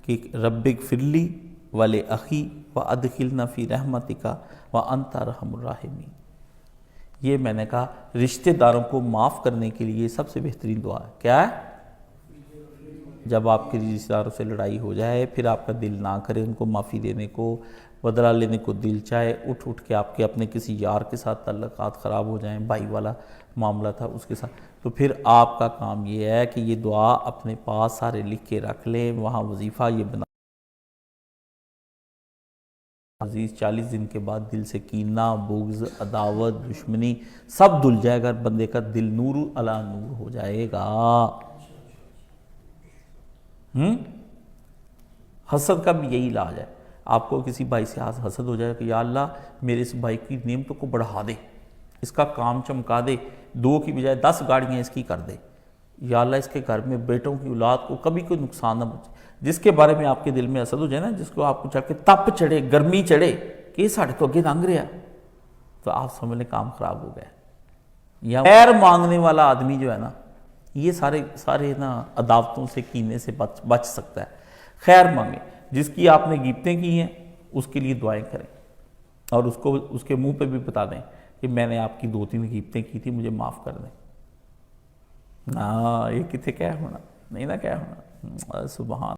کہ رب اغفر لی ولأخی وادخلنا فی رحمتک وانت ارحم الراحمین. یہ میں نے کہا رشتہ داروں کو معاف کرنے کے لیے سب سے بہترین دعا ہے. کیا ہے؟ جب آپ کے رشتہ داروں سے لڑائی ہو جائے پھر آپ کا دل نہ کرے ان کو معافی دینے کو، بدلہ لینے کو دل چاہے، اٹھ کے آپ کے اپنے کسی یار کے ساتھ تعلقات خراب ہو جائیں، بھائی والا معاملہ تھا اس کے ساتھ، تو پھر آپ کا کام یہ ہے کہ یہ دعا اپنے پاس سارے لکھ کے رکھ لیں. وہاں وظیفہ یہ بنا عزیز 40 دن کے بعد دل سے کینہ، بغض، عداوت، دشمنی سب دھل جائے گا. بندے کا دل نور علی نور ہو جائے گا. حسد کا بھی یہی علاج ہے. آپ کو کسی بھائی سے حسد ہو جائے کہ یا اللہ میرے اس بھائی کی نعمتوں کو بڑھا دے، اس کا کام چمکا دے، 2 کی بجائے 10 گاڑیاں اس کی کر دے. یا اللہ اس کے گھر میں بیٹوں کی اولاد کو کبھی کوئی نقصان نہ پہنچے. جس کے بارے میں آپ کے دل میں حسد ہو جائے نا، جس کو آپ کو چڑھ کے تپ چڑھے، گرمی چڑھے کہ یہ ساڑھے تو اگے لنگ رہا، تو آپ سمجھ لیں کام خراب ہو گیا. یا خیر مانگنے والا آدمی جو ہے نا، یہ سارے نا عداوتوں سے، کینے سے بچ سکتا ہے. خیر مانگیں. جس کی آپ نے غیبتیں کی ہیں اس کے لیے دعائیں کریں، اور اس کے منہ پہ بھی بتا دیں کہ میں نے آپ کی 2-3 غیبتیں کی تھی، مجھے معاف کر دیں. یہ کتنے کیا ہونا نہیں نہ کیا ہونا. سبحان